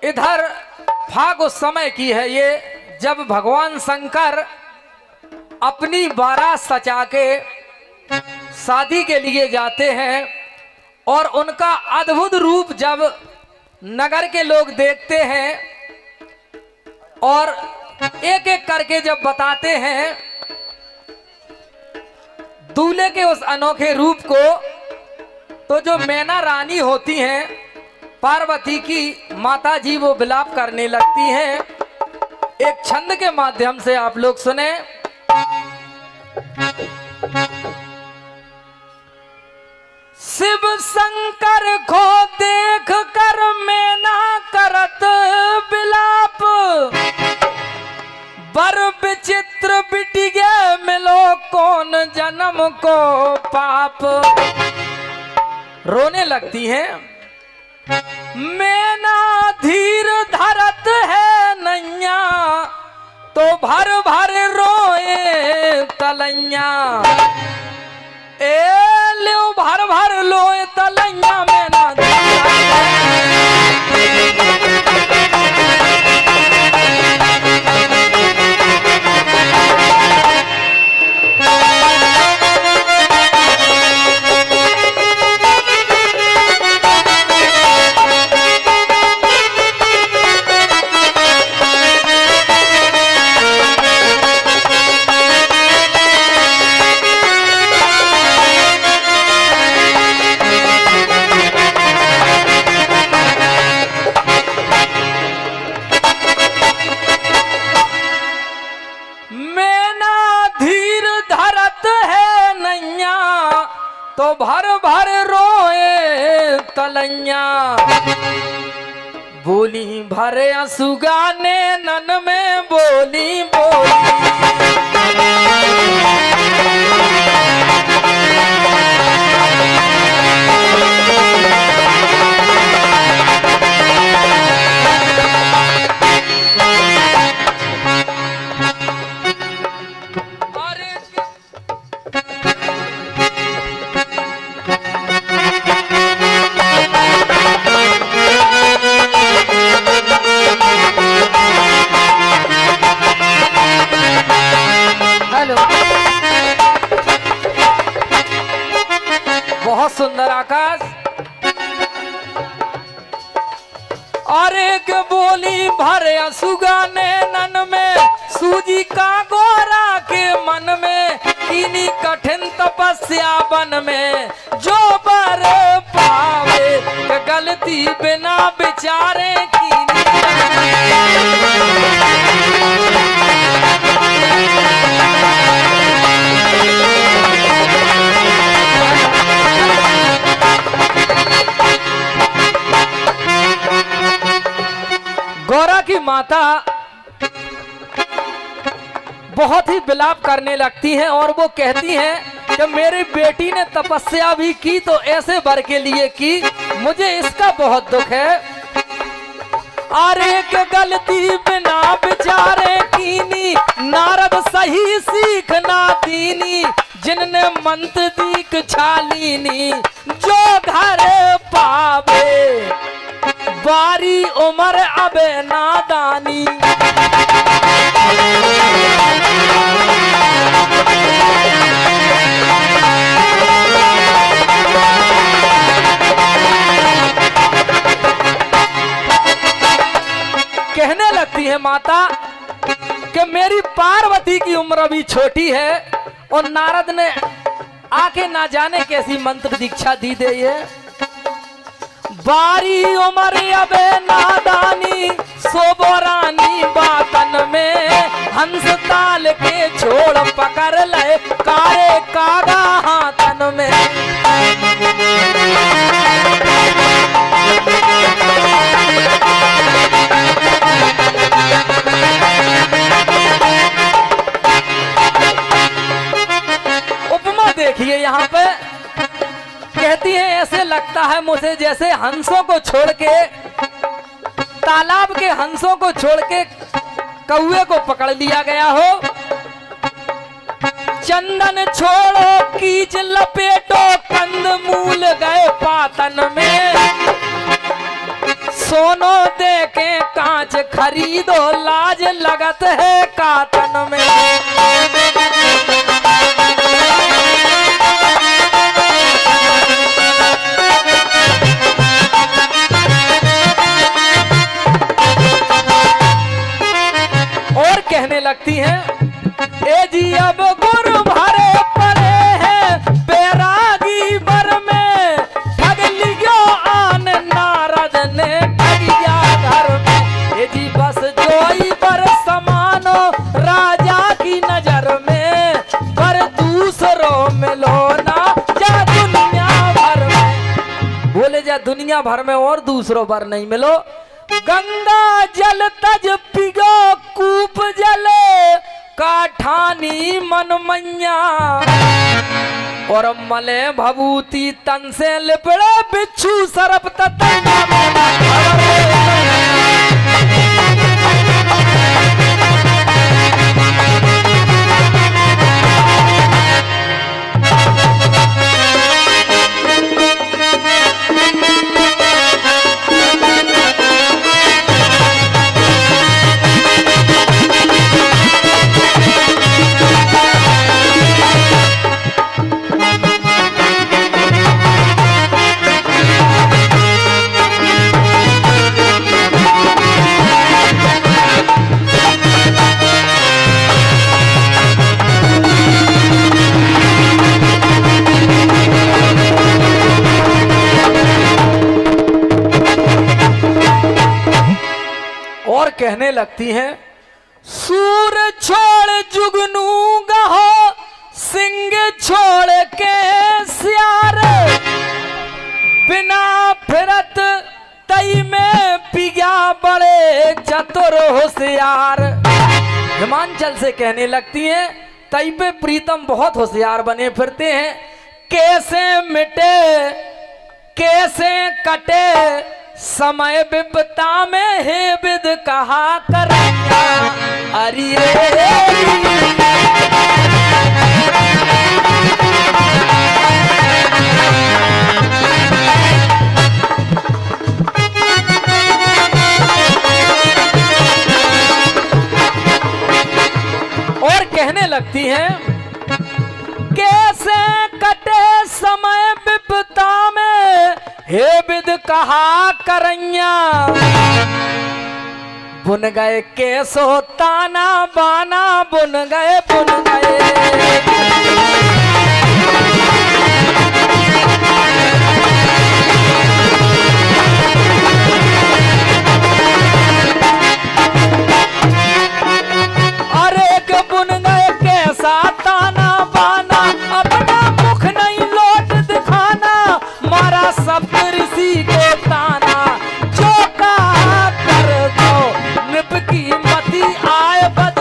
इधर फाग उस समय की है ये, जब भगवान शंकर अपनी बारात सजा के शादी के लिए जाते हैं और उनका अद्भुत रूप जब नगर के लोग देखते हैं और एक एक करके जब बताते हैं दूल्हे के उस अनोखे रूप को, तो जो मैना रानी होती हैं पार्वती की माता जी वो विलाप करने लगती हैं। एक छंद के माध्यम से आप लोग सुने। शिव शंकर को देख कर मैना करत विलाप, बर विचित्र बिटिगे मिलो कौन जन्म को पाप। रोने लगती हैं। मैना धीर धरत है नैया, तो भर भर रोए तलैया। ए लो भर भर लोए तलैया मैना। तो भर भर रोए तलैया, बोली भरे असुगाने नन में बोली बोली। बहुत सुंदर आकाश। और एक बोली भरे असुगाने नन में, सूजी का गोरा के मन में, इन्हीं कठिन तपस्या बन में, जो बर पावे गलती बिना विचारे की। गौरा की माता बहुत ही विलाप करने लगती हैं और वो कहती हैं कि मेरी बेटी ने तपस्या भी की तो ऐसे वर के लिए की, मुझे इसका बहुत दुख है। अरे के गलती बिना विचारे कीनी, नारद सही सीख ना दीनी, जिनने मंत्र दीक छालीनी, जो घर पावे बारी उमर अबे नादानी। कहने लगती है माता कि मेरी पार्वती की उम्र अभी छोटी है और नारद ने आके ना जाने कैसी मंत्र दीक्षा दी दे ये। बारी उमर अबे नादानी, सोबोरानी बातन में, हंस ताल के छोड़ पकड़ ले, कारे कागा हाथन में। उपमा देखिए यहाँ पे, कहती है ऐसे लगता है मुझे जैसे हंसों को छोड़ के, तालाब के हंसों को छोड़ के कौवे को पकड़ लिया गया हो। चंदन छोड़ो कीच लपेटो, कंद मूल गए पातन में, सोनो दे के कांच खरीदो लाज लगत है काटन में। और कहने लगती हैं, ए जी अब गुरु भरे पड़े हैं बैरागी बर में, ठग लियो आन नारद ने ठगिया घर में। ए जी बस जोई बर समानो राजा की नजर में, पर दूसरों में लो ना जा दुनिया भर में। बोले जा दुनिया भर में और दूसरों पर नहीं मिलो। गंगा जल तज पिगो कूप जल काठानी मन मैया, और मले भभूति तन से लिपड़े बिच्छू सरप ततैया। और कहने लगती हैं, सूर छोड़ जुगनू गहो सिंह छोड़ के सियार, बिना फिरत तई में पिया बड़े चतुर होशियार। हिमांचल से कहने लगती हैं, तई पे प्रीतम बहुत होशियार बने फिरते हैं। कैसे मिटे कैसे कटे समय विपता में हे विद कहा करिया। अरे और कहने लगती हैं, कैसे कटे समय विपता में हे विद कहा करैया, बुन गए केसो ताना बाना बुन गए बुन गए। अरे के बुन गए कैसा ताना बाना, अपना मुख नहीं लोट दिखाना, मारा सब ऋषि को ताना, जो कहा कर दो निप की मति आए बदली।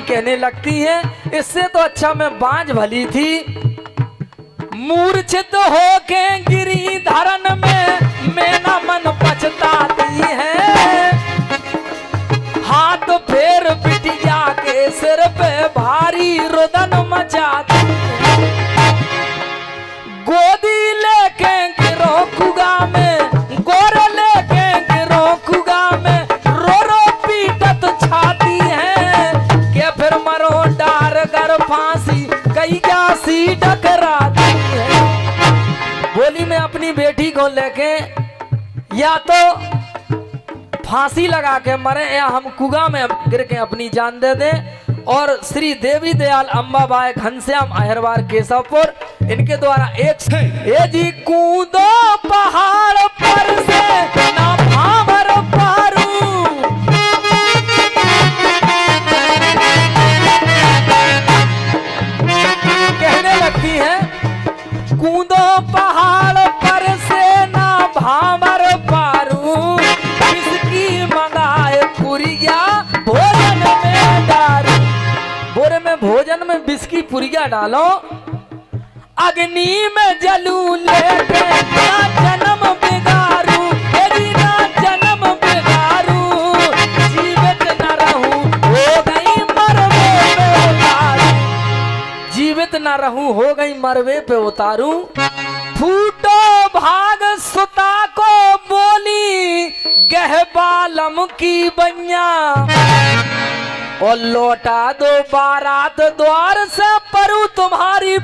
कहने लगती हैं, इससे तो अच्छा मैं बांझ भली थी। मूर्छित होके गिरी धरन में मेरा मन पछताती है, हाथ फेर बिटिया के सिर पे भारी रुदन मचाती है। गोदी लेके गिरो कुगा में, गोर लेके गिरो कुगा में, रो रो पीटत छाती है, के फिर मरो डार कर फांसी कैया सी डकराती है। बोली मैं अपनी बेटी को लेके या तो फांसी लगा के मरे या हम कुगा में गिर के अपनी जान दे दें। और श्री देवी दयाल अंबाबाई घनश्याम अहिरवार केशवपुर इनके द्वारा एक ए जी कूदो पहाड़ पर से ना भावर पारू, कहने लगती है कूदो पहाड़ पर से ना भावर पुरिया डालो, अग्नि में जलू लेके ना जन्म बिगारू, तेरी ना जन्म बिगारू, जीवित न रहूं हो गई मरवे पे उतारू, जीवित न रहूं हो गई मरवे पे उतारू। फूटो भाग सुता को बोली गहबालम की बइया, और लौटा दो बारात द्वार से परू तुम्हारी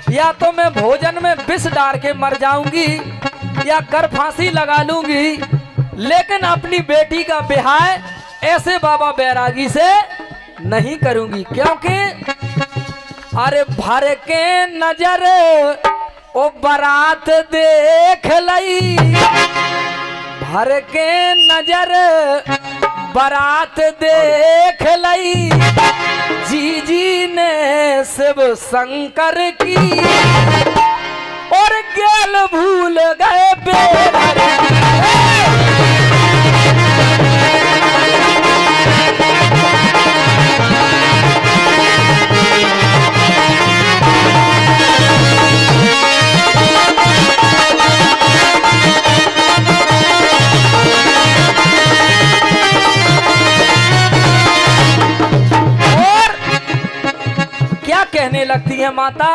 या तो मैं भोजन में विष डाल के मर जाऊंगी या कर फांसी लगा लूंगी, लेकिन अपनी बेटी का ब्याह ऐसे बाबा बैरागी से नहीं करूंगी। क्योंकि अरे भर के नजर ओ बारात देख लई, भर के नजर बारात देख लई, जीजी ने शिव शंकर की और गेल भूल गए बेर। कहने लगती है माता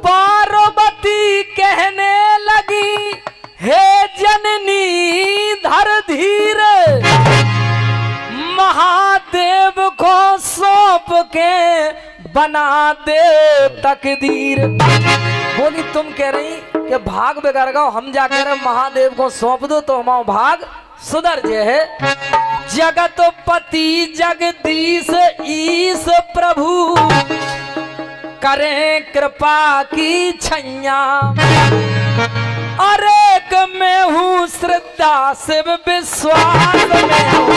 पार्वती, कहने लगी हे जननी धर धीर, महादेव को सौंप के बना दे तकदीर। बोली तुम कह रही कि भाग बिगड़ गो, हम जाकर महादेव को सौंप दो तो हमारा भाग सुधर जे है। जगतपति जगदीश ईश प्रभु करें कृपा की छैया, और एक में हूँ श्रद्धा शिव विश्वास में हूँ।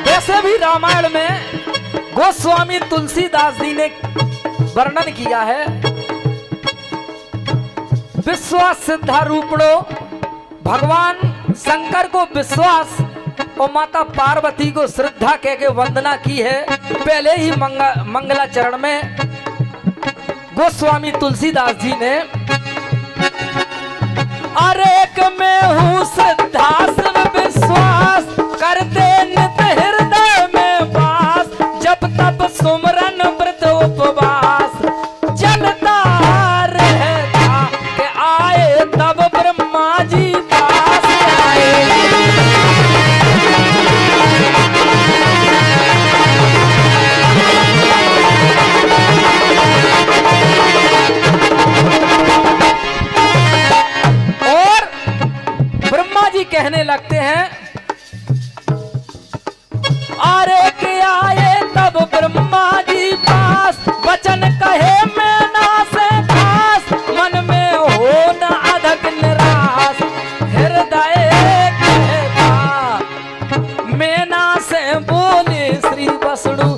वैसे भी रामायण में गोस्वामी तुलसीदास जी ने वर्णन किया है, विश्वास सिद्धारूपणो, भगवान शंकर को विश्वास और माता पार्वती को श्रद्धा कह के वंदना की है। पहले ही मंगलाचरण में गोस्वामी तुलसीदास जी ने अरेक में हूँ श्रद्धा शिव विश्वास, करते नित हृदय में वास, जब तब सुमरन व्रत उपवास, चलता रहता के आए तब ब्रह्मा जी पास आए। और ब्रह्मा जी कहने लगते हैं अरे के आए तब ब्रह्मा जी पास, वचन कहे मैना से खास, मन में हो न अधक निराश, हृदय कहता मैना से बोले श्री वसुणु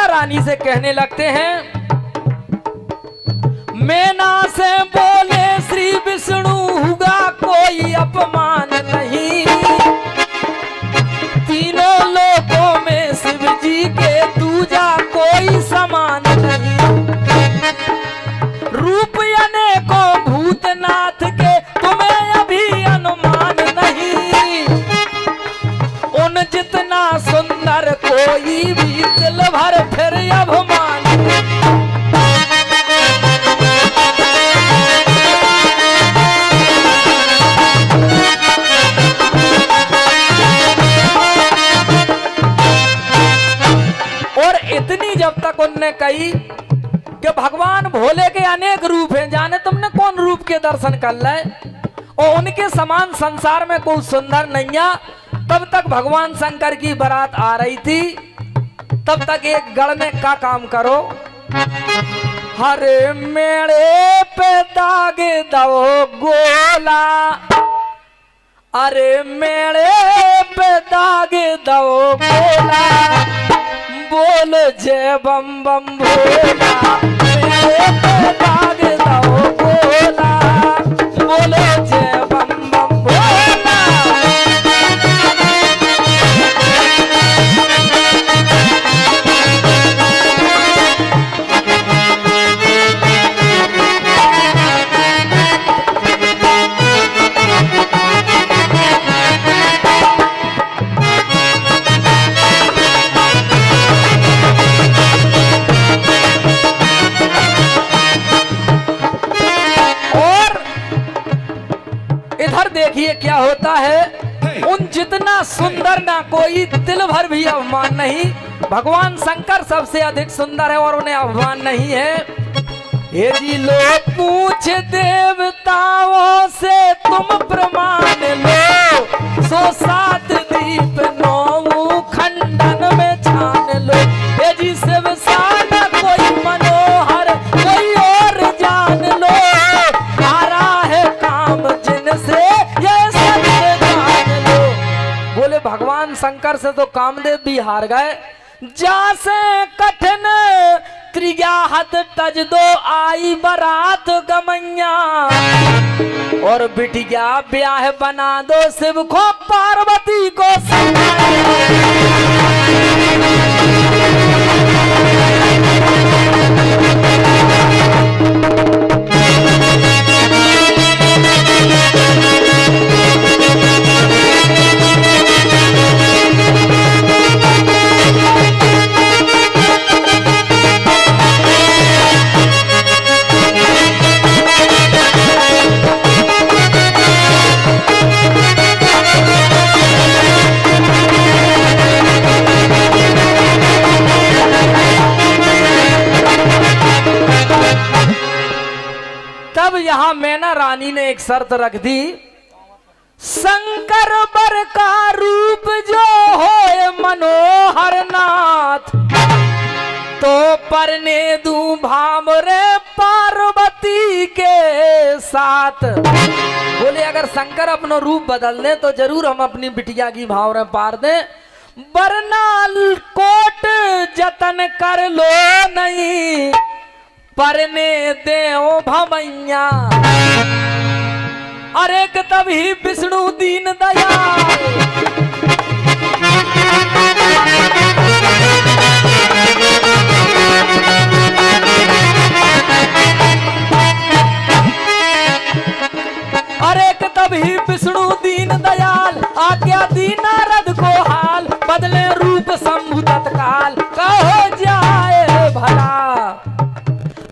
रानी से कहने लगते हैं, मैना से बोले श्री विष्णु हुआ कोई अपमान नहीं, तीनों लोकों में शिव जी के दूजा कोई समान नहीं, रूप अनेकों भूतनाथ के तुम्हें अभी अनुमान नहीं, उन जितना सुंदर कोई भी दिल भर तक उनने कही कि भगवान भोले के अनेक रूप हैं, जाने तुमने कौन रूप के दर्शन कर ले, और उनके समान संसार में कोई सुंदर नहीं है। तब तक भगवान शंकर की बारात आ रही थी। तब तक एक गढ़ में का काम करो, हरे मेरे पे दाग दो गोला, अरे मेरे पे दाग दो गोला, बोल जय बम बम भोला, मेरे पे दाग दो गोला, बोलो जय बम बम भोला। देखिए क्या होता है, उन जितना सुंदर ना कोई तिल भर भी अभिमान नहीं। भगवान शंकर सबसे अधिक सुंदर है और उन्हें अभिमान नहीं है। ये जी लो पूछ देवताओं से तुम प्रमाण लो, सो सात दीप नौ खंडन में छान लो। ये जी शिव साना कोई मनोहर कोई और जान लो, आ रहा है काम जिनसे बोले भगवान शंकर से तो कामदेव भी हार गए। जासे कठिन त्रियाहत तज दो आई बरात गमैया, और बिटिया ब्याह बना दो शिव को पार्वती को यहाँ मैना रानी ने एक शर्त रख दी, शंकर बर का रूप जो होए मनोहर नाथ, तो परने दूं भामरे पार्वती के साथ। बोले अगर शंकर अपना रूप बदल दे तो जरूर हम अपनी बिटिया की भावरे पार दें, वरना कोट जतन कर लो नहीं परने दे ओ भमैया। अरे तभी विष्णु दीन दयाल अरे तभी विष्णु दीन दयाल आज्ञा दी नारद को हाल, बदले रूप शंभु तत्काल कहो जाए भला।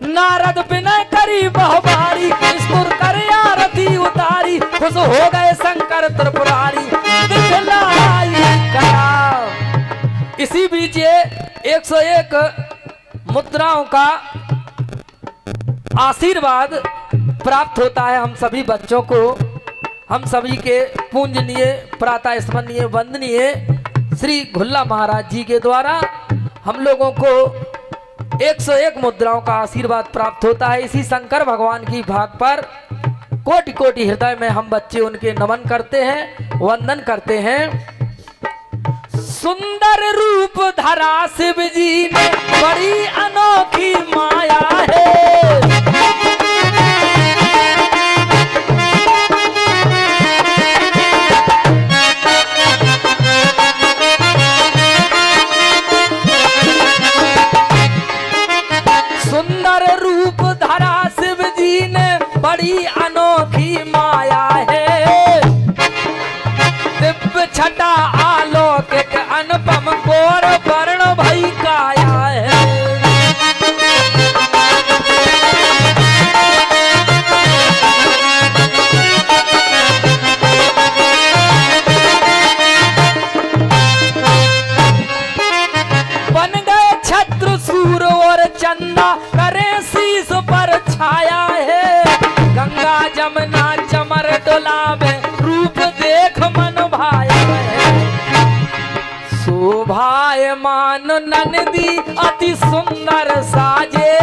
नारद विनय करी बहुबारी, स्फुर कर आरती उतारी, खुश हो गए शंकर त्रिपुरारी दिखलाई करा। इसी बीच ये 101 मुद्राओं का आशीर्वाद प्राप्त होता है हम सभी बच्चों को। हम सभी के पूजनीय प्रातः स्मरणीय वंदनीय श्री घुल्ला महाराज जी के द्वारा हम लोगों को 101 मुद्राओं का आशीर्वाद प्राप्त होता है। इसी शंकर भगवान की भाग पर कोटि कोटि हृदय में हम बच्चे उनके नमन करते हैं, वंदन करते हैं। सुंदर रूप धरा शिव जी ने बड़ी अनोखी माया है, सुंदर रूप धरा शिव जी ने बड़ी अनोखी माया है, दिव्य छटा आलोकिक अनुपम गौर वर्ण भई काया है। बन गए छत्र सूर चंदा करे शीश पर छाया है। गंगा जमुना चमर डोलावे रूप देख मन भाया है। शोभायमान नंदी अति सुंदर साजे,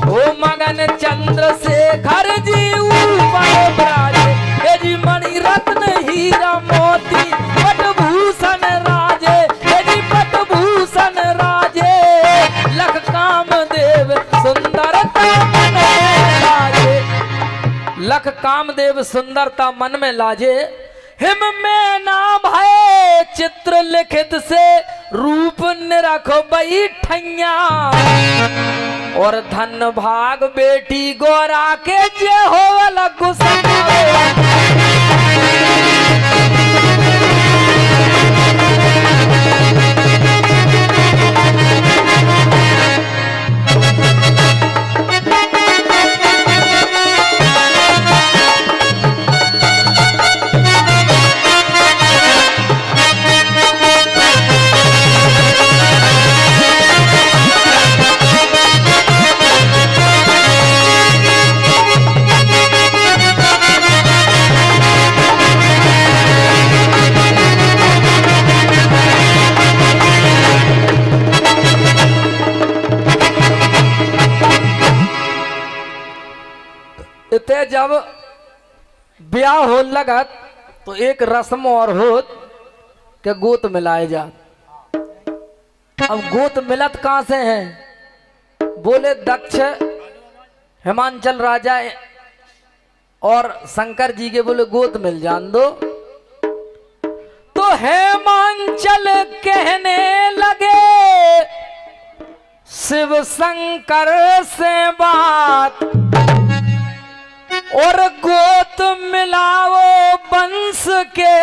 ओ मगन चंद्रशेखर जी ऊपर विराजे। हे जी मणि रत्न हीरा मोती पटभूषण राजे, हे जी पटभूषण राजे। लख कामदेव सुंदरता मन में लाजे, लख कामदेव सुंदरता मन में लाजे। हिम में ना भय चित्र लिखित से रूप निरख बैठैया, और धन भाग बेटी गोरा के जे हो लगु इते जब ब्याह हो लगत तो एक रस्म और होत के गोत मिलाए जा। अब गोत मिलत कहां से है? बोले दक्ष हिमांचल राजा और शंकर जी के बोले गोत मिल जान दो। तो हिमांचल कहने लगे शिव शंकर से बात, और गोत मिलाओ वंश के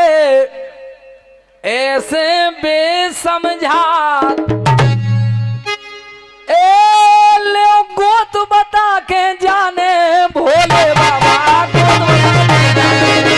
ऐसे बेसमझात। ले गोत बता के जाने भोले बाबा गोत बता के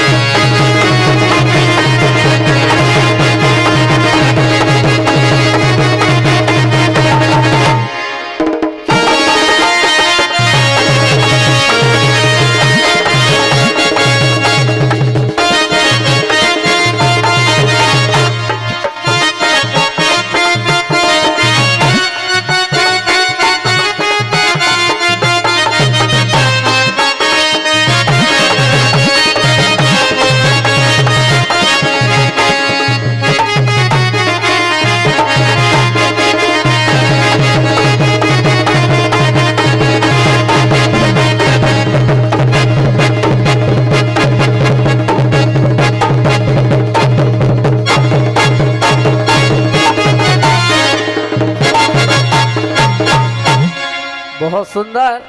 बहुत सुंदर।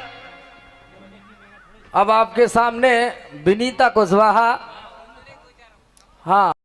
अब आपके सामने विनीता कुशवाहा, हाँ।